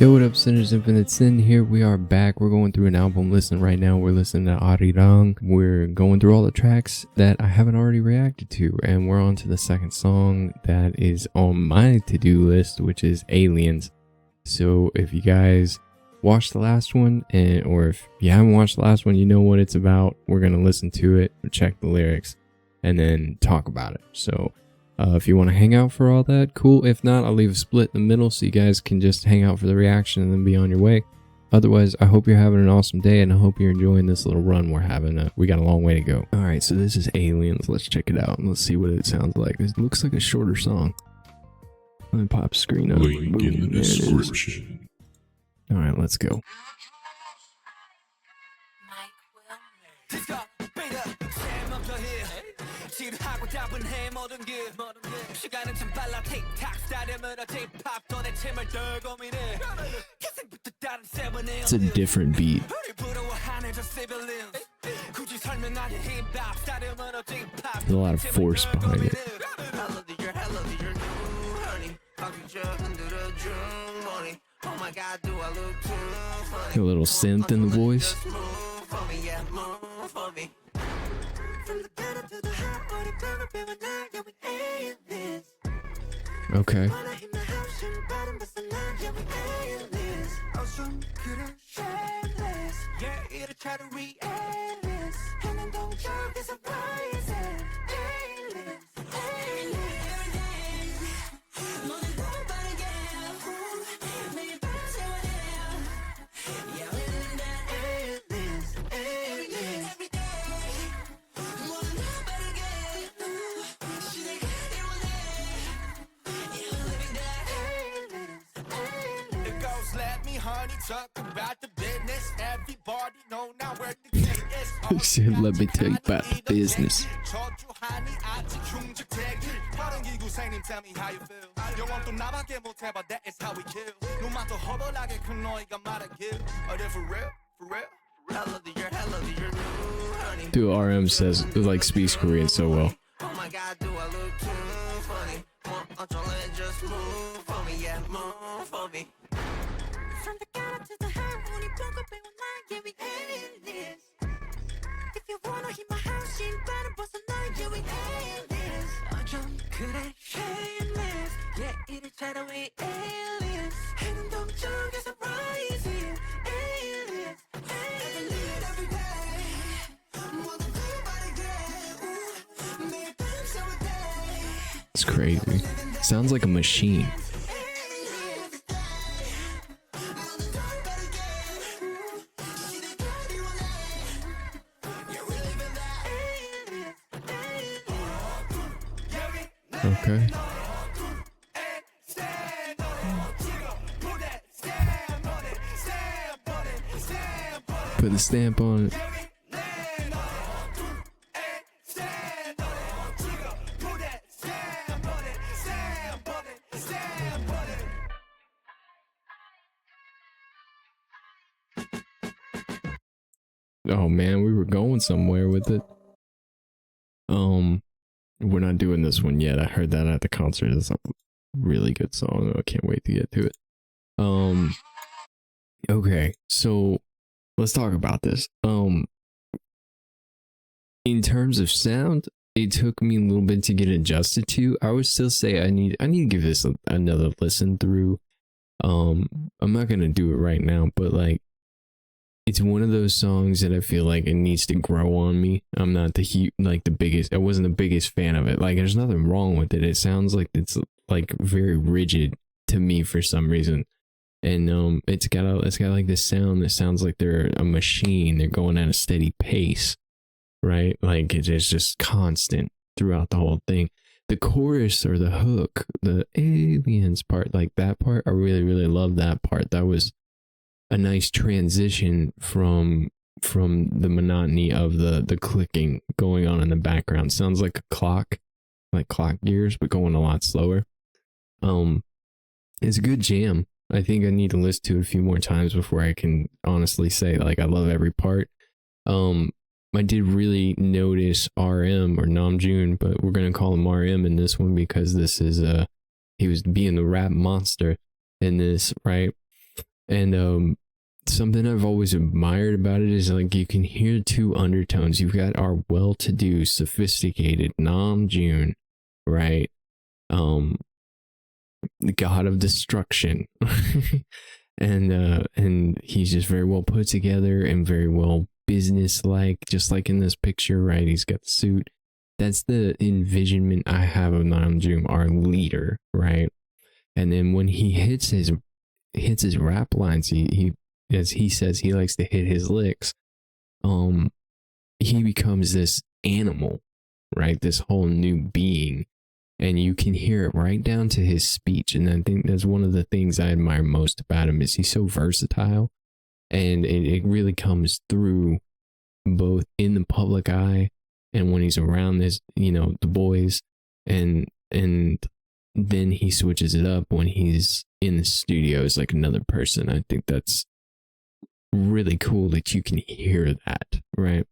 Yo, what up, Sinners Infinite Sin here. We are back. We're going through an album listen right now. We're listening to Arirang. We're going through all the tracks that I haven't already reacted to, and we're on to the second song that is on my to-do list, which is Aliens. So if you guys watched the last one, or if you haven't watched the last one, you know what it's about. We're going to listen to it, check the lyrics, and then talk about it. So if you want to hang out for all that, cool. If not, I'll leave a split in the middle so you guys can just hang out for the reaction and then be on your way. Otherwise, I hope you're having an awesome day, and I hope you're enjoying this little run we're having. We got a long way to go. All right, so this is Aliens. Let's check it out and let's see what it sounds like. It looks like a shorter song. Let me pop screen up. Link in the description. All right, let's go. It's a different beat. There's a lot of force behind it. A little synth in the voice. Okay. Talk about the business. Everybody know now where the take is. Shit, let me tell you about the business. Tell me how you feel. That is how we kill. No matter how like can know you got kill. Are they for real? For real? Dude, RM says, like, speaks Korean so well. Oh my god, do I look too funny? Just move for me, yeah, move for me. From the garden to the high, when you woke up in one line, yeah, we aliens. If you wanna hit my house, you better bust a line, yeah, we aliens. 어쩜 그래, shameless. Yeah, 이리 차려, we aliens. 행동 쪽에서 rising, aliens. Every minute, every day. 모두 It's crazy. Sounds like a machine. Okay. Put the stamp on it. Oh man, we were going somewhere with it. We're not doing this one yet. I heard that at the concert. It's a really good song. I can't wait to get to it. Okay, so let's talk about this. In terms of sound, it took me a little bit to get adjusted to. I would still say I need to give this another listen through. I'm not gonna do it right now, but like, it's one of those songs that I feel like it needs to grow on me. I'm not the biggest. I wasn't the biggest fan of it. Like, there's nothing wrong with it. It sounds like it's like very rigid to me for some reason. And it's got like this sound that sounds like they're a machine. They're going at a steady pace, right? Like, it's just constant throughout the whole thing. The chorus or the hook, the aliens part, like that part, I really, really love that part. That was a nice transition from the monotony of the clicking going on in the background. Sounds like a clock, like clock gears, but going a lot slower. It's a good jam. I think I need to listen to it a few more times before I can honestly say like I love every part. I did really notice RM or Namjoon, but we're gonna call him RM in this one because this is he was being the rap monster in this, right? And something I've always admired about it is like you can hear two undertones. You've got our well-to-do, sophisticated Namjoon, right? The god of destruction. And he's just very well put together and very well business-like, just like in this picture, right? He's got the suit. That's the envisionment I have of Namjoon, our leader, right? And then when he hits his rap lines, he as he says he likes to hit his licks, he becomes this animal, right? This whole new being. And you can hear it right down to his speech. And I think that's one of the things I admire most about him is he's so versatile. And it really comes through both in the public eye and when he's around this, the boys. And then he switches it up when he's in the studio as like another person. I think that's really cool that you can hear that, right?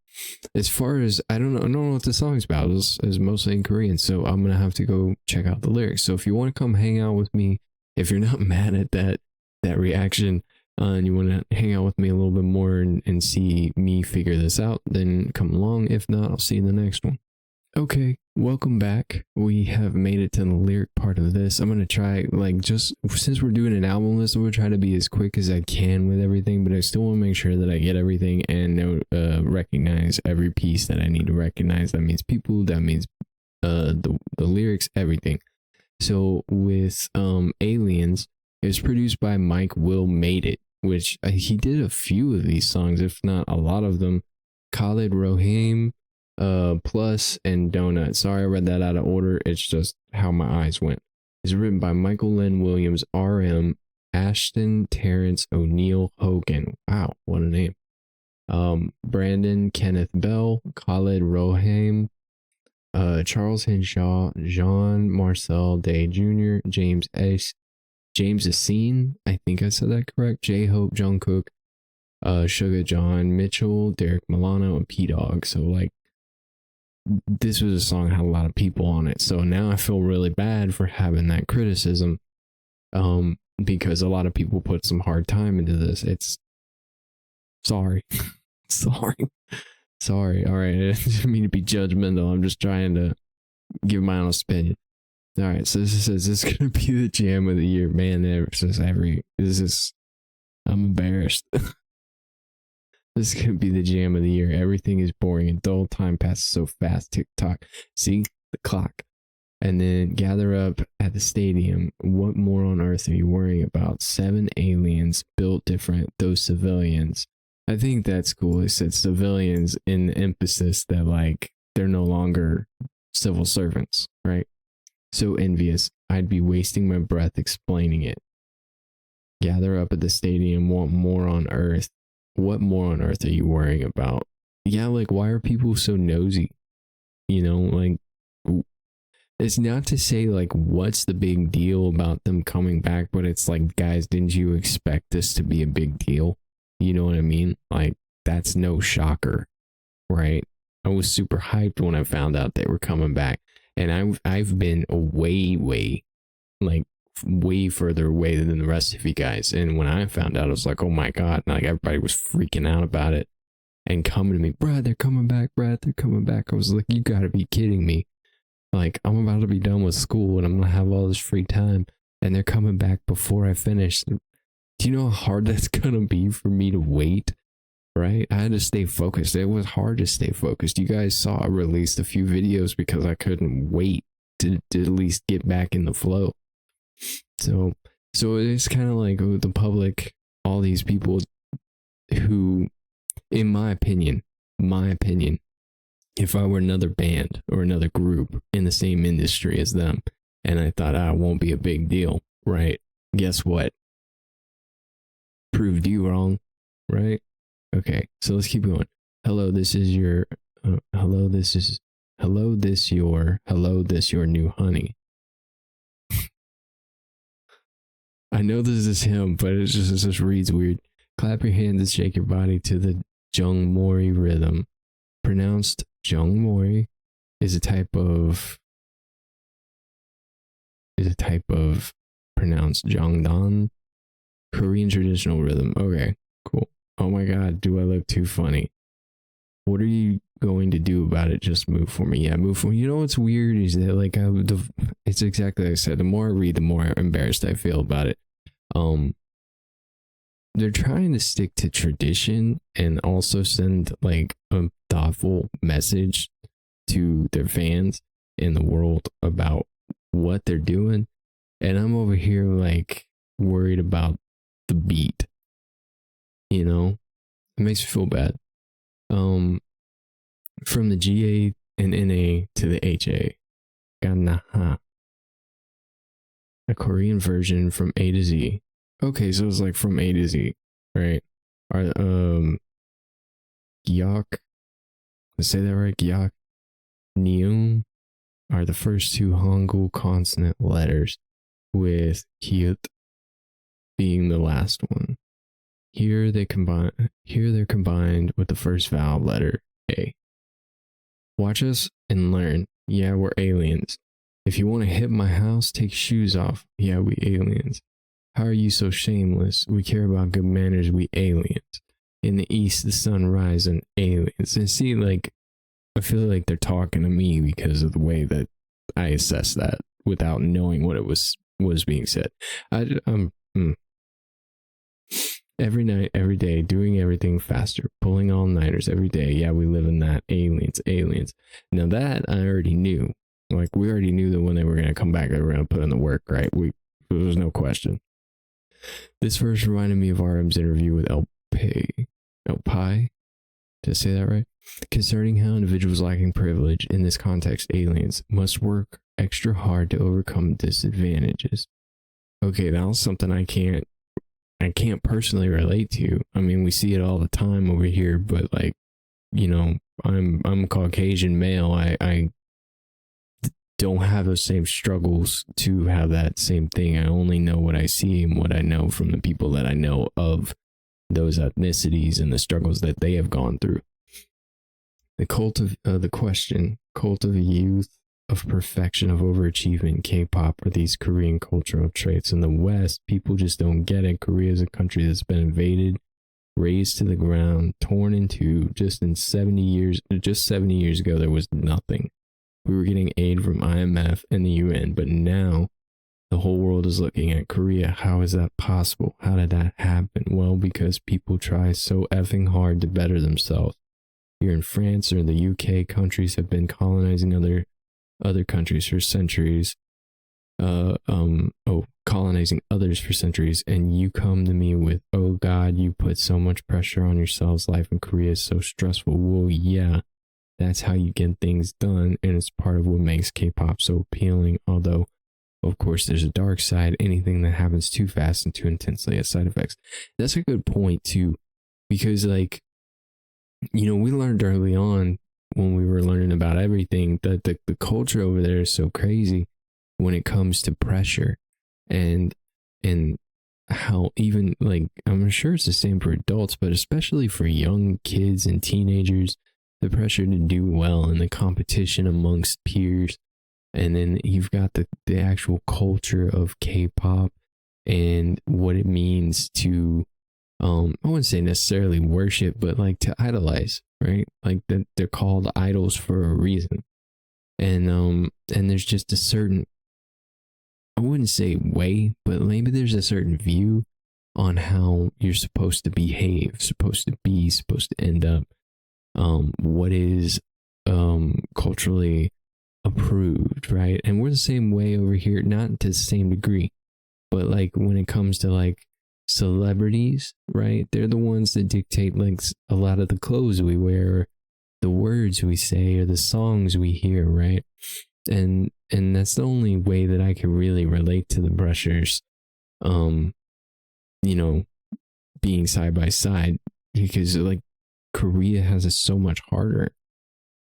As far as I don't know what the song's about. It's mostly in Korean, so I'm gonna have to go check out the lyrics. So if you want to come hang out with me, if you're not mad at that reaction, and you want to hang out with me a little bit more and see me figure this out, then come along. If not, I'll see you in the next one. Okay, welcome back. We have made it to the lyric part of this. I'm going to try, just since we're doing an album list, I'm going to try to be as quick as I can with everything, but I still want to make sure that I get everything and recognize every piece that I need to recognize. That means people, that means the lyrics, everything. So with Aliens, it was produced by Mike Will Made It, which he did a few of these songs, if not a lot of them. Khalid Rohim, Plus, and Donut. Sorry I read that out of order. It's just how my eyes went. It's written by Michael Len Williams, R.M., Ashton Terrence O'Neill Hogan. Wow, what a name. Brandon Kenneth Bell, Khalid Rohim, Charles Henshaw, Jean Marcel Day Jr., James Essene, I think I said that correct, J-Hope Jungkook, Suga John Mitchell, Derek Milano, and P-Dog. So this was a song that had a lot of people on it. So now I feel really bad for having that criticism, because a lot of people put some hard time into this. It's sorry. Sorry. All right. I didn't mean to be judgmental. I'm just trying to give my honest opinion. All right. So this says this is going to be the jam of the year. Man, I'm embarrassed. This is going to be the jam of the year. Everything is boring and dull. Time passes so fast. Tick-tock. See? The clock. And then gather up at the stadium. What more on earth are you worrying about? 7 aliens built different. Those civilians. I think that's cool. It said civilians in the emphasis that they're no longer civil servants, right? So envious. I'd be wasting my breath explaining it. Gather up at the stadium. Want more on earth. What more on earth are you worrying about? Yeah, why are people so nosy? It's not to say what's the big deal about them coming back, but it's guys, didn't you expect this to be a big deal? You know what I mean? That's no shocker, right? I was super hyped when I found out they were coming back, and I've been way further away than the rest of you guys. And when I found out, I was like, oh my God. And everybody was freaking out about it and coming to me, Brad, they're coming back. Brad, they're coming back. I was like, you gotta be kidding me. I'm about to be done with school and I'm gonna have all this free time and they're coming back before I finish. Do you know how hard that's gonna be for me to wait? Right? I had to stay focused. It was hard to stay focused. You guys saw I released a few videos because I couldn't wait to at least get back in the flow. So it's kind of the public, all these people who, in my opinion, if I were another band or another group in the same industry as them, and I thought, it won't be a big deal, right? Guess what? Proved you wrong, right? Okay, so let's keep going. Hello, this your new honey. I know this is him, but it just reads weird. Clap your hands and shake your body to the Jungmori rhythm. Pronounced Jungmori is a type of pronounced Jongdan, Korean traditional rhythm. Okay, cool. Oh my god, do I look too funny? What are you going to do about it? Just move for me. Yeah, move for me. You know what's weird is that like it's exactly like I said. The more I read, the more embarrassed I feel about it. They're trying to stick to tradition and also send like a thoughtful message to their fans in the world about what they're doing. And I'm over here like worried about the beat. You know, it makes me feel bad. From the GA and NA to the HA, Ganaha, a Korean version from A to Z. Okay, so it's like from A to Z, right? Are Gyak, let's say that right? Gyak, Neum are the first two Hangul consonant letters, with Hyut being the last one. Here they're combined with the first vowel letter A. Watch us and learn. Yeah, we're aliens. If you want to hit my house, take shoes off. Yeah, we aliens. How are you so shameless? We care about good manners, we aliens. In the east, the sun rises on aliens. And see, like, I feel like they're talking to me because of the way that I assess that without knowing what it was being said. Every night, every day, doing everything faster, pulling all-nighters every day. Yeah, we live in that. Aliens. Now that I already knew. Like, we already knew that when they were going to come back, they were going to put in the work, right? There was no question. This verse reminded me of RM's interview with El Pai. Did I say that right? Concerning how individuals lacking privilege, in this context, aliens, must work extra hard to overcome disadvantages. Okay, that was something I can't personally relate to. I mean, we see it all the time over here, but like, you know, I'm a Caucasian male. I don't have those same struggles to have that same thing. I only know what I see and what I know from the people that I know of those ethnicities and the struggles that they have gone through. The cult of a youth of perfection, of overachievement, K-pop are these Korean cultural traits. In the West, people just don't get it. Korea is a country that's been invaded, razed to the ground, torn in two. Just 70 years ago, there was nothing. We were getting aid from IMF and the UN, but now the whole world is looking at Korea. How is that possible? How did that happen? Well, because people try so effing hard to better themselves. Here in France or the UK, countries have been colonizing other countries for centuries. Colonizing others for centuries, and you come to me with, oh God, you put so much pressure on yourselves. Life in Korea is so stressful. Well, yeah. That's how you get things done, and it's part of what makes K-pop so appealing. Although, of course, there's a dark side. Anything that happens too fast and too intensely has side effects. That's a good point, too, because, like, you know, we learned early on when we were learning about everything that the culture over there is so crazy when it comes to pressure and how even, like, I'm sure it's the same for adults, but especially for young kids and teenagers, the pressure to do well and the competition amongst peers. And then you've got the actual culture of K-pop and what it means to, I wouldn't say necessarily worship, but like to idolize, right? Like they're called idols for a reason. And there's just a certain, I wouldn't say way, but maybe there's a certain view on how you're supposed to behave, supposed to end up. What is culturally approved, right? And we're the same way over here, not to the same degree, but like when it comes to like celebrities, right? They're the ones that dictate like a lot of the clothes we wear, the words we say, or the songs we hear, right? And that's the only way that I can really relate to the pressures, you know, being side by side, because like Korea has it so much harder.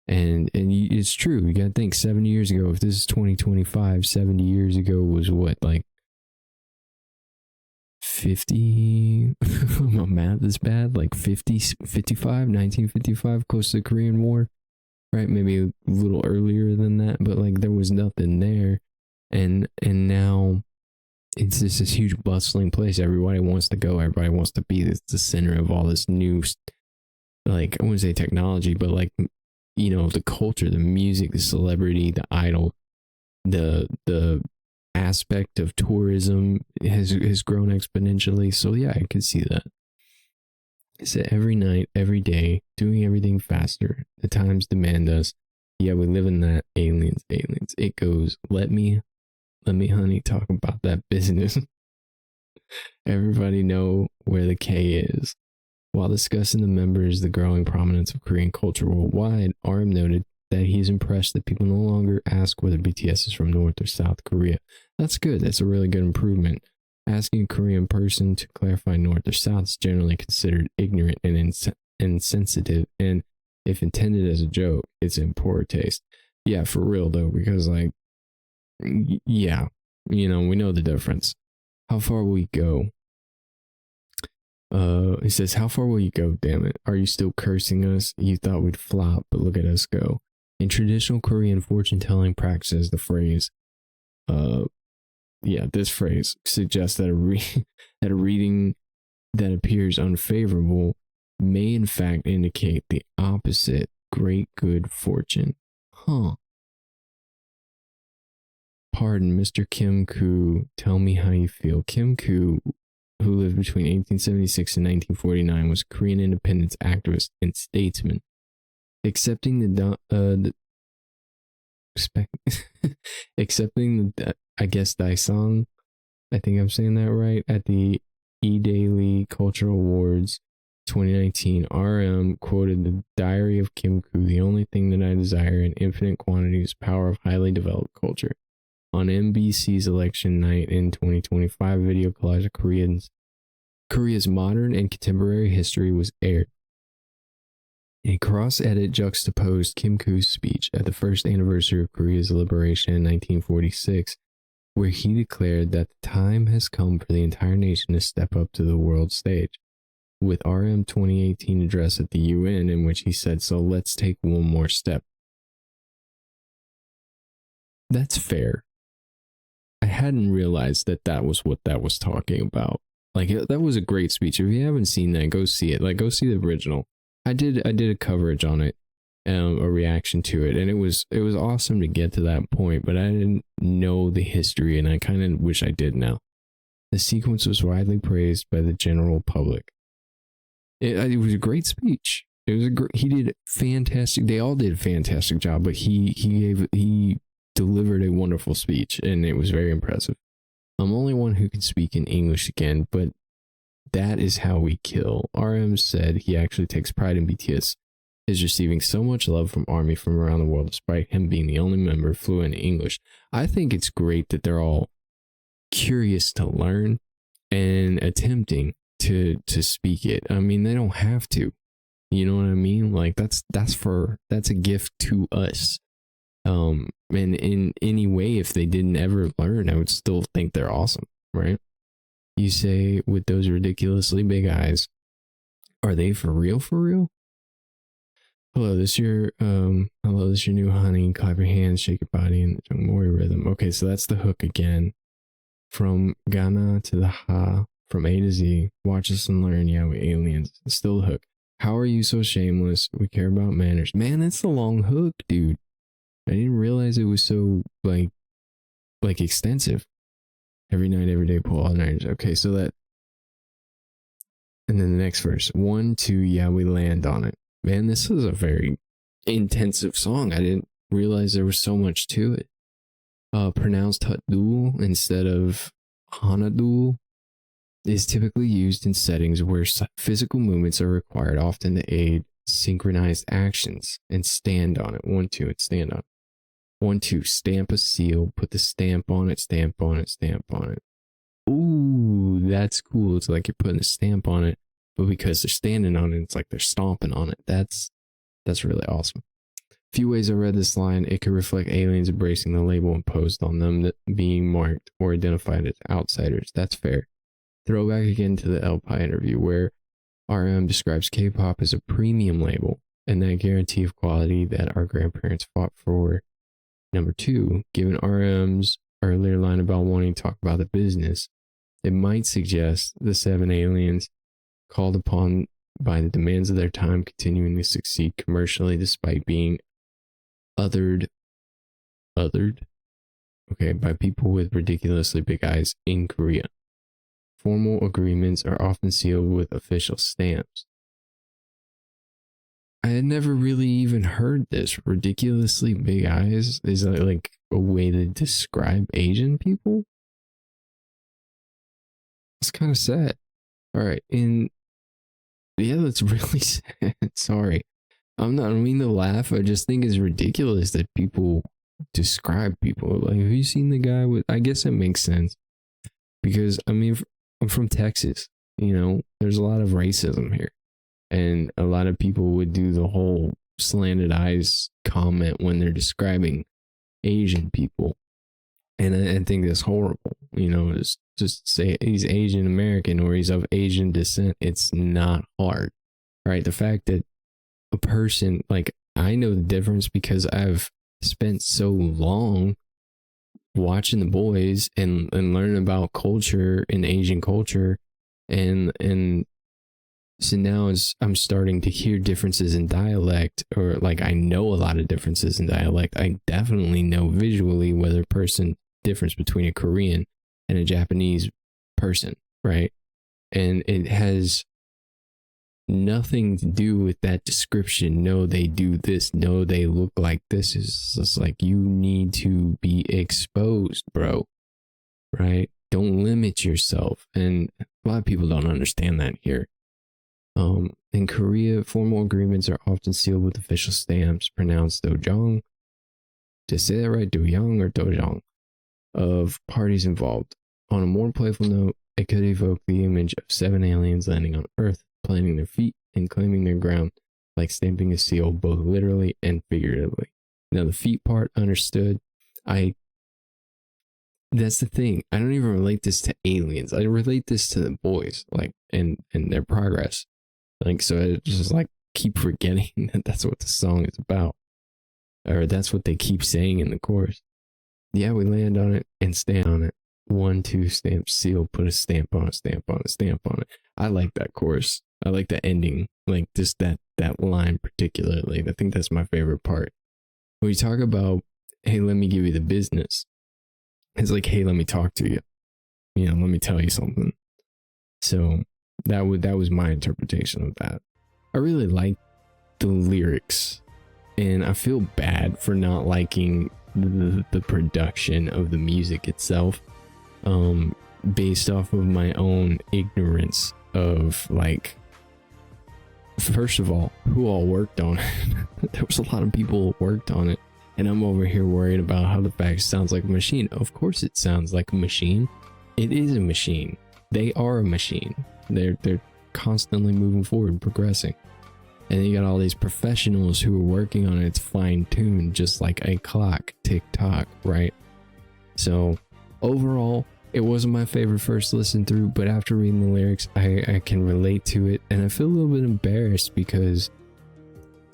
And it's true. You gotta think 70 years ago, if this is 2025, 70 years ago was what, like 50, my math is bad, like 1955, close to the Korean War, right? Maybe a little earlier than that, but like there was nothing there. And now it's just this huge bustling place. Everybody wants to go. Everybody wants to be the center of all this new, like, I wouldn't say technology, but like, you know, the culture, the music, the celebrity, the idol, the aspect of tourism has grown exponentially. So yeah, I could see that. So every night, every day, doing everything faster. The times demand us. Yeah, we live in that. Aliens. It goes, let me, honey, talk about that business. Everybody know where the K is. While discussing the members, the growing prominence of Korean culture worldwide, RM noted that he's impressed that people no longer ask whether BTS is from North or South Korea. That's good. That's a really good improvement. Asking a Korean person to clarify North or South is generally considered ignorant and insensitive, and if intended as a joke, it's in poor taste. Yeah, for real though, because like, yeah, you know, we know the difference. How far will we go? It says, how far will you go, damn it? Are you still cursing us? You thought we'd flop, but look at us go. In traditional Korean fortune-telling practices, the phrase, this phrase suggests that that a reading that appears unfavorable may in fact indicate the opposite, great good fortune. Huh. Pardon, Mr. Kim Koo, tell me how you feel. Kim Koo, who lived between 1876 and 1949, was a Korean independence activist and statesman. Accepting I guess Daesung, I think I'm saying that right, at the E-Daily Cultural Awards 2019, RM quoted the Diary of Kim Koo, the only thing that I desire in infinite quantity is power of highly developed culture. On NBC's election night in 2025, video collage of Korea's modern and contemporary history was aired. A cross-edit juxtaposed Kim Koo's speech at the first anniversary of Korea's liberation in 1946, where he declared that the time has come for the entire nation to step up to the world stage, with RM 2018 address at the UN, in which he said, so let's take one more step. That's fair. I hadn't realized that was what that was talking about. Like, that was a great speech. If you haven't seen that, go see it. Like, go see the original. I did a coverage on it, a reaction to it, and it was awesome to get to that point, but I didn't know the history, and I kind of wish I did now. The sequence was widely praised by the general public. It was a great speech. He did fantastic. They all did a fantastic job, but he delivered a wonderful speech, and it was very impressive. I'm only one who can speak in English again, but that is how we kill. RM said he actually takes pride in BTS is receiving so much love from ARMY from around the world, despite him being the only member fluent in English. I think it's great that they're all curious to learn and attempting to speak it. I mean, they don't have to. You know what I mean? Like, that's a gift to us. And in any way, if they didn't ever learn, I would still think they're awesome, right? You say, with those ridiculously big eyes, are they for real? For real? Hello, this your new honey. Clap your hands, shake your body in the Jung Mori rhythm. Okay, so that's the hook again. From Ghana to the Ha, from A to Z. Watch us and learn. Yeah, we aliens. Still the hook. How are you so shameless? We care about manners. Man, that's the long hook, dude. I didn't realize it was so like extensive. Every night, every day, pull all nighters. Okay, so that, and then the next verse, 1, 2, yeah, we land on it. Man, this is a very intensive song. I didn't realize there was so much to it. Pronounced Hatdul instead of Hanadul is typically used in settings where physical movements are required, often to aid synchronized actions. And stand on it. 1, 2, and stand on it. 1, 2, stamp a seal, put the stamp on it, stamp on it, stamp on it. Ooh, that's cool. It's like you're putting a stamp on it, but because they're standing on it, it's like they're stomping on it. That's really awesome. Few ways I read this line. It could reflect aliens embracing the label imposed on them, that being marked or identified as outsiders. That's fair. Throwback again to the El Pi interview, where RM describes K-pop as a premium label and that guarantee of quality that our grandparents fought for. Number 2, given RM's earlier line about wanting to talk about the business, it might suggest the 7 aliens called upon by the demands of their time continuing to succeed commercially despite being othered, okay, by people with ridiculously big eyes in Korea. Formal agreements are often sealed with official stamps. I had never really even heard this. Ridiculously big eyes? Is that like a way to describe Asian people? It's kind of sad. All right, yeah, that's really sad. Sorry. I don't mean to laugh. I just think it's ridiculous that people describe people. Like, have you seen the guy with, I guess it makes sense. Because, I mean, I'm from Texas. You know, there's a lot of racism here. And a lot of people would do the whole slanted eyes comment when they're describing Asian people. And I think that's horrible. You know, just say he's Asian American or he's of Asian descent. It's not hard, right? The fact that a person, like, I know the difference because I've spent so long watching The Boys and learning about culture and Asian culture. And so now I'm starting to hear differences in dialect, or like I know a lot of differences in dialect. I definitely know visually whether difference between a Korean and a Japanese person, right? And it has nothing to do with that description. No, they do this. No, they look like this. Is just like, you need to be exposed, bro, right? Don't limit yourself. And a lot of people don't understand that here. In Korea, formal agreements are often sealed with official stamps pronounced dojang. To say that right, dojang or dojang, of parties involved. On a more playful note, it could evoke the image of 7 aliens landing on Earth, planting their feet and claiming their ground, like stamping a seal both literally and figuratively. Now, the feet part, understood. That's the thing. I don't even relate this to aliens. I relate this to the boys, like, and their progress. Like, so I just like keep forgetting that that's what the song is about, or that's what they keep saying in the chorus. Yeah, we land on it and stand on it. 1, 2, stamp, seal, put a stamp on it, stamp on it, stamp on it. I like that chorus. I like the ending, like just that line particularly. I think that's my favorite part. When you talk about, hey, let me give you the business, it's like, hey, let me talk to you. You know, let me tell you something. So that was my interpretation of that. I really like the lyrics, and I feel bad for not liking the production of the music itself, based off of my own ignorance of, like, first of all, who all worked on it. There was a lot of people who worked on it, and I'm over here worried about how the fact sounds like a machine. Of course it sounds like a machine. It is a machine. They are a machine. They're constantly moving forward, progressing. And then you got all these professionals who are working on it. It's fine-tuned, just like a clock, tick-tock, right? So overall, it wasn't my favorite first listen through, but after reading the lyrics, I can relate to it. And I feel a little bit embarrassed because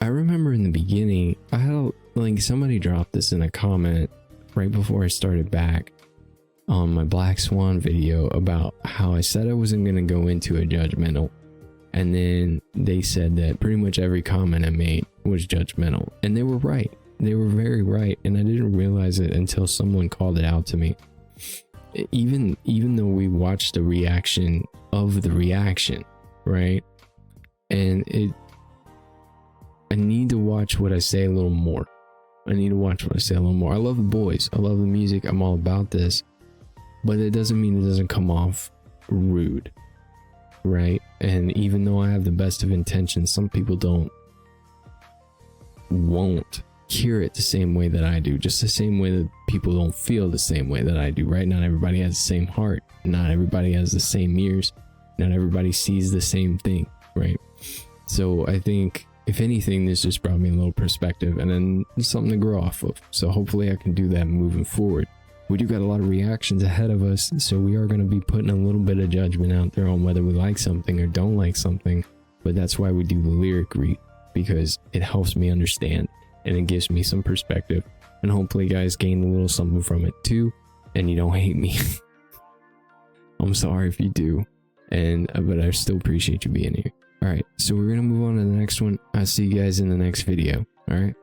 I remember in the beginning, I had like somebody dropped this in a comment right before I started back on my Black Swan video about how I said I wasn't going to go into a judgmental. And then they said that pretty much every comment I made was judgmental. And they were right. They were very right. And I didn't realize it until someone called it out to me. Even though we watched the reaction of the reaction, right? And I need to watch what I say a little more. I love the boys. I love the music. I'm all about this. But it doesn't mean it doesn't come off rude, right? And even though I have the best of intentions, some people won't hear it the same way that I do, just the same way that people don't feel the same way that I do, right? Not everybody has the same heart. Not everybody has the same ears. Not everybody sees the same thing, right? So I think, if anything, this just brought me a little perspective and then something to grow off of. So hopefully I can do that moving forward. We do got a lot of reactions ahead of us, so we are going to be putting a little bit of judgment out there on whether we like something or don't like something. But that's why we do the lyric read, because it helps me understand and it gives me some perspective. And hopefully you guys gain a little something from it too. and you don't hate me. I'm sorry if you do, but I still appreciate you being here. All right, so we're gonna move on to the next one. I'll see you guys in the next video. All right.